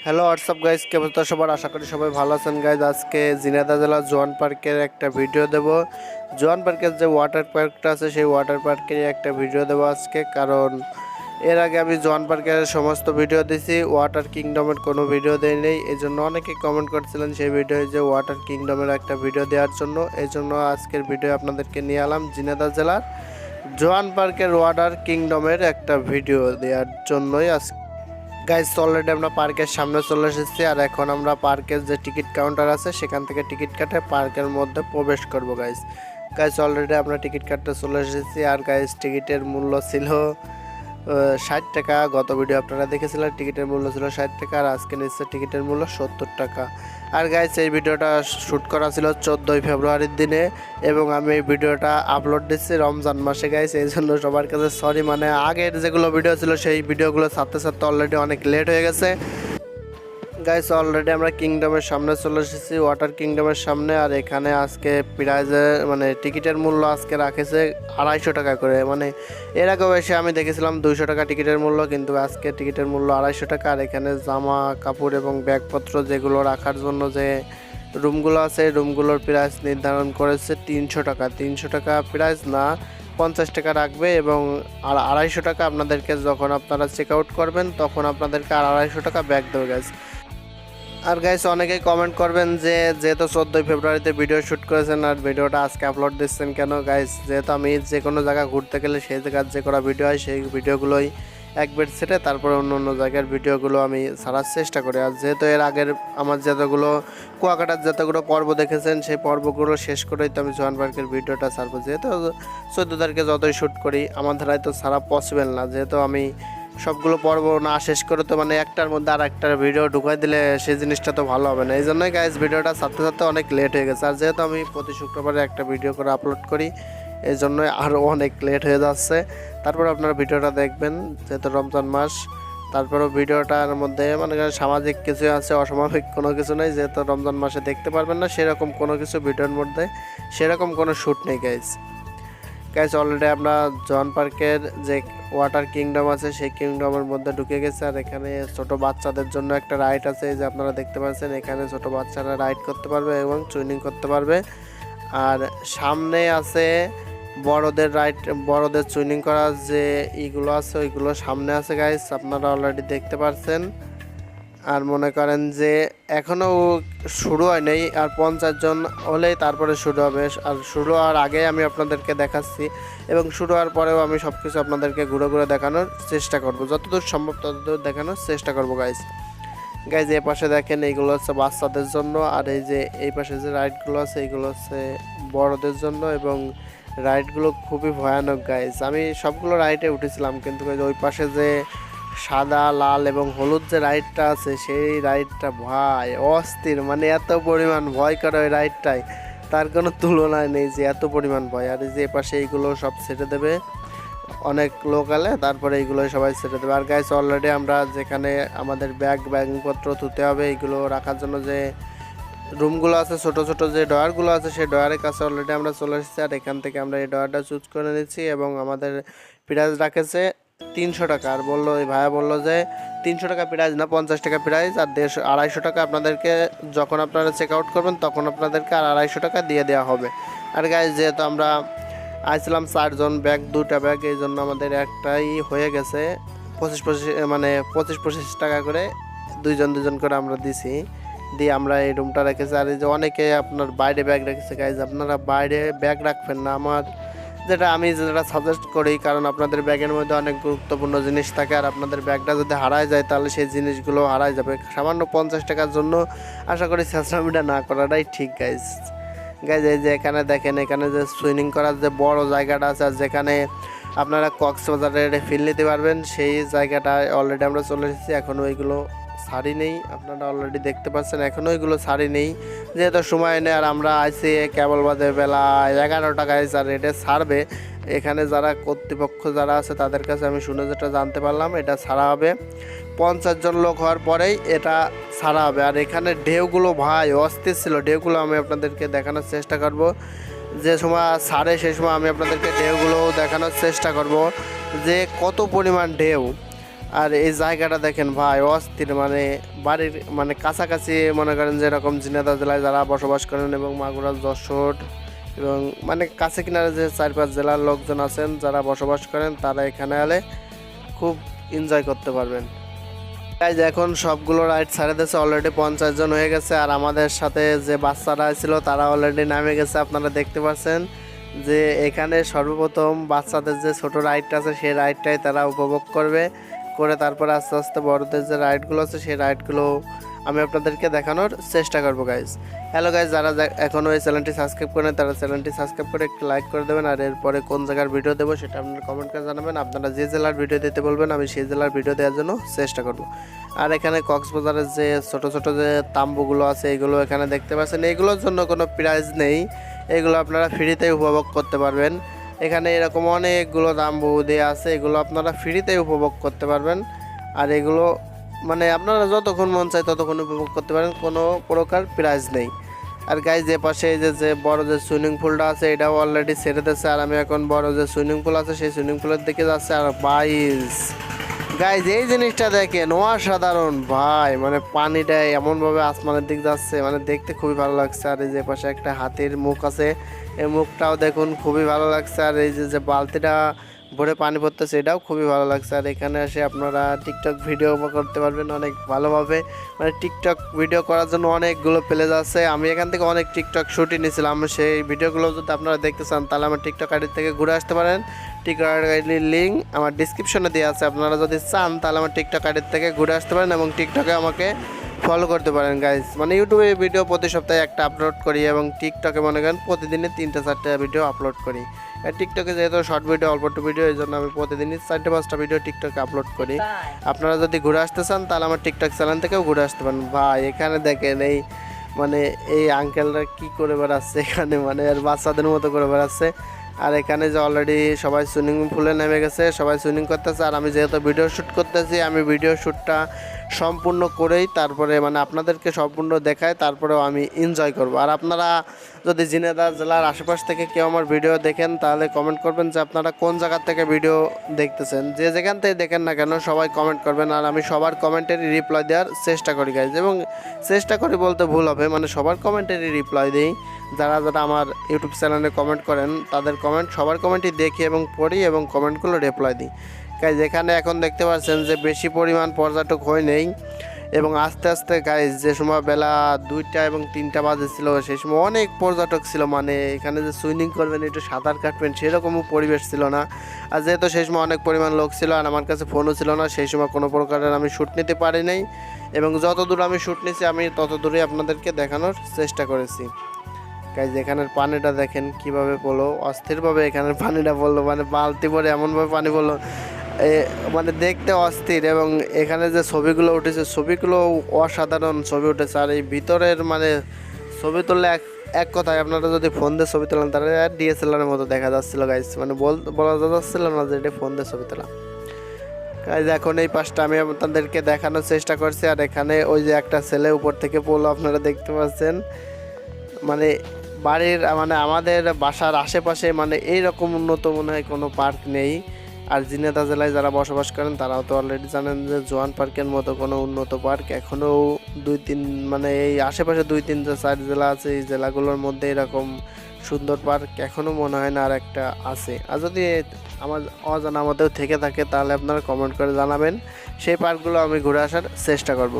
Hello WhatsApp guys, কে অবস্থা সবার? আশা করি সবাই ভালো আছেন গাইজ। আজকে ঝিনাইদহ জেলার জোয়ান পার্কের একটা ভিডিও দেব। জোয়ান পার্কের যে ওয়াটার পার্কটা আছে সেই ওয়াটার পার্কের একটা ভিডিও দেবো আজকে, কারণ এর আগে আমি জোয়ান পার্কের সমস্ত ভিডিও দিয়েছি, ওয়াটার কিংডমের কোনো ভিডিও দেই নেই। এই জন্য অনেকে কমেন্ট করছিলেন সেই ভিডিও যে ওয়াটার কিংডমের একটা ভিডিও দেওয়ার জন্য। এই জন্য আজকের ভিডিও আপনাদেরকে নিয়ে এলাম ঝিনাইদহ জেলার জোয়ান পার্কের ওয়াটার কিংডমের একটা ভিডিও দেওয়ার জন্যই আজকে গাইস। অলরেডি আমরা পার্কের সামনে চলে এসেছি, আর এখন আমরা পার্কের যে টিকিট কাউন্টার আছে সেখান থেকে টিকিট কাটে পার্কের মধ্যে প্রবেশ করব গাইস। গাইস অলরেডি আমরা টিকিট কাটতে চলে এসেছি, আর গাইস টিকিটের মূল্য ছিল 60 টাকা। গত ভিডিও আপনারা দেখেছিলেন টিকিটের মূল্য ছিল 60 টাকা, আর আজকে নিচ্ছে টিকিটের মূল্য 70 টাকা। আর গাইস এই ভিডিওটা শ্যুট করা ছিল 14ই ফেব্রুয়ারির দিনে, এবং আমি এই ভিডিওটা আপলোড দিচ্ছি রমজান মাসে গাইস। এই জন্য সবার কাছে সরি, মানে আগের যেগুলো ভিডিও ছিল সেই ভিডিওগুলো ছাড়তে ছাড়তে অলরেডি অনেক লেট হয়ে গেছে গাইস। অলরেডি আমরা কিংডমের সামনে চলে এসেছি, ওয়াটার কিংডমের সামনে। আর এখানে আজকে প্রাইজের মানে টিকিটের মূল্য আজকে রাখেছে 250 টাকা করে। মানে এর আগেও এসে আমি দেখেছিলাম 200 টাকা টিকিটের মূল্য, কিন্তু আজকে টিকিটের মূল্য 250 টাকা। আর এখানে জামা কাপড় এবং ব্যাগপত্র যেগুলো রাখার জন্য যে রুমগুলো আছে রুমগুলোর প্রাইস নির্ধারণ করেছে 300 টাকা। 300 টাকা প্রাইস না, 50 টাকা রাখবে, এবং আর 250 টাকা আপনাদেরকে যখন আপনারা চেক আউট করবেন তখন আপনাদেরকে আর 250 টাকা ব্যাক দেবে গাইস। আর গাইস অনেকেই কমেন্ট করবেন যে যেহেতু 14ই ফেব্রুয়ারিতে ভিডিও শ্যুট করেছেন আর ভিডিওটা আজকে আপলোড দিচ্ছেন কেন গাইস। যেহেতু আমি যে কোনো জায়গা ঘুরতে গেলে সেই জায়গার যে করা ভিডিও হয় সেই ভিডিওগুলোই এক বেড সেটে তারপরে অন্য অন্য জায়গার ভিডিওগুলো আমি ছাড়ার চেষ্টা করি। আর যেহেতু এর আগের আমার যতগুলো কুয়াকাটার যতগুলো পর্ব দেখেছেন সেই পর্বগুলো শেষ করেই তো আমি জোয়ান পার্কের ভিডিওটা ছাড়বো। যেহেতু 14 তারিখে যতই শ্যুট করি আমার ধারায় তো ছাড়া পসিবল না, যেহেতু আমি সবগুলো পর্ব না শেষ করে তো মানে একটার মধ্যে আর একটা ভিডিও ঢুকাই দিলে সেই জিনিসটা তো ভালো হবে না। এই জন্যই গাইজ ভিডিওটা ছাড়তে ছাড়তে অনেক লেট হয়ে গেছে। আর যেহেতু আমি প্রতি শুক্রবারে একটা ভিডিও করে আপলোড করি এই জন্যই আরও অনেক লেট হয়ে যাচ্ছে। তারপর আপনারা ভিডিওটা দেখবেন, যেহেতু রমজান মাস। তারপরেও ভিডিওটার মধ্যে মানে সামাজিক কিছু আছে, অস্বাভাবিক কোনো কিছু নেই। যেহেতু রমজান মাসে দেখতে পারবেন না সেরকম কোনো কিছু ভিডিওর মধ্যে সেরকম কোনো শ্যুট নেই গাইজ। গাইস অলরেডি আমরা জন পার্কের যে ওয়াটার কিংডম আছে সেই কিংডমের মধ্যে ঢুকে গেছে। আর এখানে ছোট বাচ্চাদের জন্য একটা রাইড আছে, এই যে আপনারা দেখতে পাচ্ছেন। এখানে ছোট বাচ্চারা রাইড করতে পারবে এবং সুইমিং করতে পারবে। আর সামনে আছে বড়দের রাইড, বড়দের সুইমিং করার যে ইগুলো আছে ওইগুলো সামনে আছে গাইস, আপনারা অলরেডি দেখতে পাচ্ছেন। আর মনে করেন যে এখনও শুরু হয় নাই, আর 50 জন হলেই তারপরে শুরু হবে। আর শুরু হওয়ার আগে আমি আপনাদেরকে দেখাচ্ছি, এবং শুরু হওয়ার পরেও আমি সব কিছু আপনাদেরকে ঘুরে ঘুরে দেখানোর চেষ্টা করব, যতদূর সম্ভব ততদূর দেখানোর চেষ্টা করব গাইজ। গাইজ এই পাশে দেখেন এইগুলো হচ্ছে বাচ্চাদের জন্য, আর এই যে এই পাশে যে রাইডগুলো আছে এইগুলো হচ্ছে বড়দের জন্য, এবং রাইডগুলো খুবই ভয়ানক গাইজ। আমি সবগুলো রাইডে উঠেছিলাম, কিন্তু ওই পাশে যে সাদা লাল এবং হলুদ যে রাইডটা আছে সেই রাইডটা ভাই অস্থির, মানে এত পরিমাণ ভয় করে ওই রাইডটায় তার কোনো তুলনায় নেই, যে এত পরিমাণ ভয়। আর যে পাশে এইগুলো সব ছেড়ে দেবে অনেক লোক আলে, তারপরে এইগুলো সবাই ছেড়ে দেবে। আর গাইস অলরেডি আমরা যেখানে আমাদের ব্যাগপত্র ধুতে হবে এইগুলো রাখার জন্য যে রুমগুলো আছে, ছোট ছোট যে ডয়ারগুলো আছে সেই ডয়ারের কাছে অলরেডি আমরা চলে এসেছি। আর এখান থেকে আমরা এই ডয়ারটা চুজ করে নিচ্ছি, এবং আমাদের প্রাইস রাখেছে 300 টাকা। আর বললো এই ভাইয়া বললো যে 300 টাকা প্রাইস না, 50 টাকা প্রাইস, আর 250 টাকা আপনাদেরকে যখন আপনারা চেক আউট করবেন তখন আপনাদেরকে আর 250 টাকা দিয়ে দেওয়া হবে। আর গাইজ যেহেতু আমরা আসছিলাম 4 জন, ব্যাগ 2টা ব্যাগ, এই জন্য আমাদের একটাই হয়ে গেছে 25-25 টাকা করে, দুইজন দুজন করে আমরা দিছি, দিয়ে আমরা এই রুমটা রেখেছি। আর এই যে অনেকে আপনার বাইরে ব্যাগ রেখেছে গাইজ, আপনারা বাইরে ব্যাগ রাখবেন না, আমার আমি যেটা সাজেস্ট করি, কারণ আপনাদের ব্যাগের মধ্যে অনেক গুরুত্বপূর্ণ জিনিস থাকে। আর আপনাদের ব্যাগটা যদি হারায় যায় তাহলে সেই জিনিসগুলো হারায় যাবে। সামান্য 50 টাকার জন্য আশা করি চেঁচামেচি না করাটাই ঠিক গাইজ। এই যে এখানে দেখেন, এখানে যে সুইমিং করার যে বড় জায়গাটা আছে, আর যেখানে আপনারা কক্সবাজারের ফিল নিতে পারবেন সেই জায়গাটা অলরেডি আমরা চলে এসেছি। এখনও ওইগুলো ছাড়ি নেই, আপনারা অলরেডি দেখতে পাচ্ছেন এখনও ওইগুলো ছাড়ি নেই, যেহেতু সময় নেই। আর আমরা আইসি কেবল বাজে বেলা 11টা গাইজ, আর এটা ছাড়বে। এখানে যারা কর্তৃপক্ষ যারা আছে তাদের কাছে আমি শুনে যেটা জানতে পারলাম এটা ছাড়া হবে 50 জন লোক হওয়ার পরেই এটা ছাড়া হবে। আর এখানে ঢেউগুলো ভাই অস্থির ছিল, ঢেউগুলো আমি আপনাদেরকে দেখানোর চেষ্টা করব। যে সময় ছাড়ে সেই সময় আমি আপনাদেরকে ঢেউগুলো দেখানোর চেষ্টা করব যে কত পরিমাণ ঢেউ। আর এই জায়গাটা দেখেন ভাই অস্থির, মানে বাড়ির মানে কাছাকাছি মনে করেন যে এরকম ঝিনাইদহ জেলায় যারা বসবাস করেন এবং মাগুরা, যশোর এবং মানে কাছে কিনারে যে 4-5 জেলার লোকজন আছেন যারা বসবাস করেন, তারা এখানে এলে খুব এনজয় করতে পারবেন। গাইজ এখন সবগুলো রাইড ছেড়ে দিয়েছে, অলরেডি 50 জন হয়ে গেছে। আর আমাদের সাথে যে বাচ্চারা ছিল তারা অলরেডি নামে গেছে। আপনারা দেখতে পাচ্ছেন যে এখানে সর্বপ্রথম বাচ্চাদের যে ছোট রাইডটা আছে সেই রাইডটাই তারা উপভোগ করবে, করে তারপরে আস্তে আস্তে বড়দের যে রাইডগুলো আছে সেই রাইডগুলো আমি আপনাদেরকে দেখানোর চেষ্টা করবো গাইজ। হ্যালো গাইজ, যারা এখনও এই চ্যানেলটি সাবস্ক্রাইব করেন তারা চ্যানেলটি সাবস্ক্রাইব করে একটু লাইক করে দেবেন। আর এরপরে কোন জায়গার ভিডিও দেবো সেটা আপনারা কমেন্ট করে জানাবেন। আপনারা যে জেলার ভিডিও দিতে বলবেন আমি সেই জেলার ভিডিও দেওয়ার জন্য চেষ্টা করব। আর এখানে কক্সবাজারের যে ছোট ছোট যে তাম্বুগুলো আছে এইগুলো এখানে দেখতে পাচ্ছেন, এইগুলোর জন্য কোনো প্রাইস নেই, এগুলো আপনারা ফ্রিতে উপভোগ করতে পারবেন। এখানে এরকম অনেকগুলো তাম্বু দেওয়া আছে, এগুলো আপনারা ফ্রিতে উপভোগ করতে পারবেন। আর এগুলো মানে আপনারা যতক্ষণ মন চায় ততক্ষণ উপভোগ করতে পারেন, কোনো প্রকার প্রাইজ নেই। আর গাইজ যে পাশে এই যে বড় যে সুইমিং পুলটা আছে এটাও অলরেডি ছেড়ে দিচ্ছে। আর আমি এখন বড় যে সুইমিং পুল আছে সেই সুইমিং পুলের দিকে যাচ্ছে। আর গাইজ এই জিনিসটা দেখেন অসাধারণ ভাই, মানে পানিটা এমনভাবে আসমানের দিক যাচ্ছে, মানে দেখতে খুবই ভালো লাগছে। আর এই যে পাশে একটা হাতির মুখ আছে, এই মুখটাও দেখুন খুবই ভালো লাগছে। আর এই যে বালতিটা ভরে পানি পড়তেছে এটাও খুবই ভালো লাগছে। আর এখানে এসে আপনারা টিকটক ভিডিও করতে পারবেন অনেক ভালোভাবে, মানে টিকটক ভিডিও করার জন্য অনেকগুলো প্লেস আছে। আমি এখান থেকে অনেক টিকটক শুটই নিয়েছিলাম, সেই ভিডিওগুলো যদি আপনারা দেখতে চান তাহলে আমার টিকটক আইডি থেকে ঘুরে আসতে পারেন। টিকটক আইডির লিঙ্ক আমার ডিসক্রিপশনে দেওয়া আছে, আপনারা যদি চান তাহলে আমার টিকটক আইডি থেকে ঘুরে আসতে পারেন এবং টিকটকে আমাকে ফলো করতে পারেন গাইজ। মানে ইউটিউবে ভিডিও প্রতি সপ্তাহে একটা আপলোড করি এবং টিকটকে মনে করেন প্রতিদিনে 3-4টা ভিডিও আপলোড করি। আর টিকটকে যেহেতু শর্ট ভিডিও অল্প একটু ভিডিও, এই জন্য আমি প্রতিদিনই 4-5টা ভিডিও টিকটকে আপলোড করি। আপনারা যদি ঘুরে আসতে চান তাহলে আমার টিকটক চ্যানেল থেকেও ঘুরে আসতে পারেন। ভাই এখানে দেখেন এই মানে এই আঙ্কেলরা কি করে বেড়াচ্ছে এখানে, মানে আর বাচ্চাদের মতো করে বেড়াচ্ছে। আর এখানে যে অলরেডি সবাই সুইমিং পুলে নেমে গেছে, সবাই সুইমিং করতেছে। আর আমি যেহেতু ভিডিও শ্যুট করতেছি, আমি ভিডিও শ্যুটটা সম্পূর্ণ করেই তারপরে মানে আপনাদেরকে সম্পূর্ণ দেখায় তারপরেও আমি এনজয় করব। আর আপনারা যদি ঝিনাইদহ জেলার আশেপাশ থেকে কেউ আমার ভিডিও দেখেন তাহলে কমেন্ট করবেন যে আপনারা কোন জায়গা থেকে ভিডিও দেখতেছেন, যে যেখান থেকে দেখেন না কেন সবাই কমেন্ট করবেন। আর আমি সবার কমেন্টেরই রিপ্লাই দেওয়ার চেষ্টা করি গাইজ, এবং চেষ্টা করি বলতে ভুল হবে, মানে সবার কমেন্টেরই রিপ্লাই দিই। যারা যারা আমার ইউটিউব চ্যানেলে কমেন্ট করেন তাদের কমেন্ট সবার কমেন্টই দেখি এবং পড়ি এবং কমেন্টগুলো রিপ্লাই দিই গাইজ। এখানে এখন দেখতে পাচ্ছেন যে বেশি পরিমাণ পর্যটক হয় নেই এবং আস্তে আস্তে গাইজ যে সময় বেলা 2টা এবং 3টা বাজেছিল সেই সময় অনেক পর্যটক ছিল, মানে এখানে যে সুইমিং করবেন একটু সাঁতার কাটবেন সেরকমও পরিবেশ ছিল না। আর যেহেতু সেই সময় অনেক পরিমাণ লোক ছিল আর আমার কাছে ফোনও ছিল না, সেই সময় কোনো প্রকারের আমি শ্যুট নিতে পারি নাই এবং যত দূর আমি শ্যুট নিয়েছি আমি তত দূরে আপনাদেরকে দেখানোর চেষ্টা করেছি গাইজ। এখানের পানিটা দেখেন কিভাবে পড়লো, অস্থিরভাবে এখানের পানিটা পড়লো, মানে বালতি পরে এমনভাবে পানি পড়লো মানে দেখতে অস্থির। এবং এখানে যে ছবিগুলো উঠেছে ছবিগুলো অসাধারণ ছবি উঠেছে। আর এই ভিতরের মানে ছবি তুললে এক কথায় আপনারা যদি ফোন দিয়ে ছবি তোলেন তাহলে ডিএসএলআরের মতো দেখা যাচ্ছিলো গাইজ, মানে বলা যাচ্ছিল না যে এটা ফোন দিয়ে ছবি তোলা গাইজ। এখন এই পাশটা আমি আপনাদেরকে দেখানোর চেষ্টা করছি। আর এখানে ওই যে একটা ছেলে উপর থেকে পড়লো আপনারা দেখতে পাচ্ছেন, মানে বাড়ির মানে আমাদের বাসার আশেপাশে মানে এইরকম উন্নত মনে হয় কোনো পার্ক নেই। আর ঝিনাইদহ জেলায় যারা বসবাস করেন তারাও তো অলরেডি জানেন যে জোয়ান পার্কের মতো কোনো উন্নত পার্ক এখনও 2-3 মানে এই আশেপাশে 2-3 যে 4 জেলা আছে এই জেলাগুলোর মধ্যে এরকম সুন্দর পার্ক এখনও মনে হয় না আর একটা আছে। আর যদি আমার অজানা মতেও থেকে থাকে তাহলে আপনারা কমেন্ট করে জানাবেন, সেই পার্কগুলো আমি ঘুরে আসার চেষ্টা করব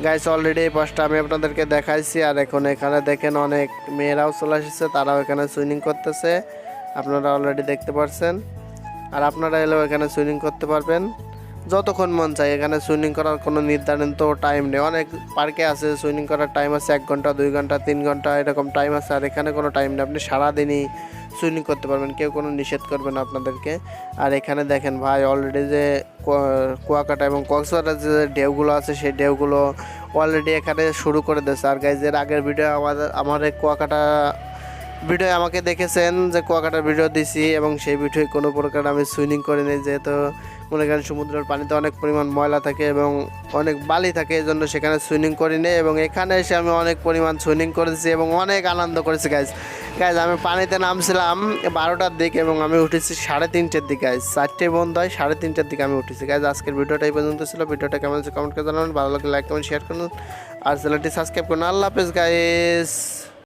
গাইস। অলরেডি এই পাশটা আমি আপনাদেরকে দেখাইছি। আর এখন এখানে দেখেন অনেক মেয়েরাও চলে এসেছে, তারাও এখানে সুইমিং করতেছে, আপনারা অলরেডি দেখতে পাচ্ছেন। আর আপনারা এলেও এখানে সুইমিং করতে পারবেন যতক্ষণ মন চায়। এখানে সুইমিং করার কোনো নির্ধারিত টাইম নেই, অনেক পার্কে আছে সুইমিং করার টাইম আছে 1 ঘন্টা 2 ঘন্টা 3 ঘন্টা এরকম টাইম আছে। আর এখানে কোনো টাইম নেই, আপনি সারাদিনই সুইমিং করতে পারবেন, কেউ কোনো নিষেধ করবে না আপনাদেরকে। আর এখানে দেখেন ভাই অলরেডি যে কুয়াকাটা এবং কক্সবাজারের যে ঢেউগুলো আছে সেই ঢেউগুলো অলরেডি এখানে শুরু করে দিয়েছে। আর গাইজের আগের ভিডিও আমার এই কুয়াকাটা ভিডিও আমাকে দেখেছেন যে কুয়াকাটার ভিডিও দিছি এবং সেই ভিডিওয় কোনো প্রকার আমি সুইমিং করিনি, যেহেতু মনে করেন সমুদ্রের পানিতে অনেক পরিমাণ ময়লা থাকে এবং অনেক বালি থাকে, এই জন্য সেখানে সুইমিং করি নি। এবং এখানে এসে আমি অনেক পরিমাণ সুইমিং করেছি এবং অনেক আনন্দ করেছি গাইজ। আমি পানিতে নামছিলাম 12টার দিকে এবং আমি উঠেছি 3:30টার দিকে গাইজ। 4টে বন্ধ হয়, 3:30টার দিকে আমি উঠেছি গাইজ। আজকের ভিডিওটা এই পর্যন্ত ছিল। ভিডিওটা কেমন হচ্ছে কমেন্ট করে জানাবেন, ভালো লাগলে লাইক কমেন্ট শেয়ার করুন আর চ্যানেলটি সাবস্ক্রাইব করুন। আল্লাহ হাফেজ গাইজ।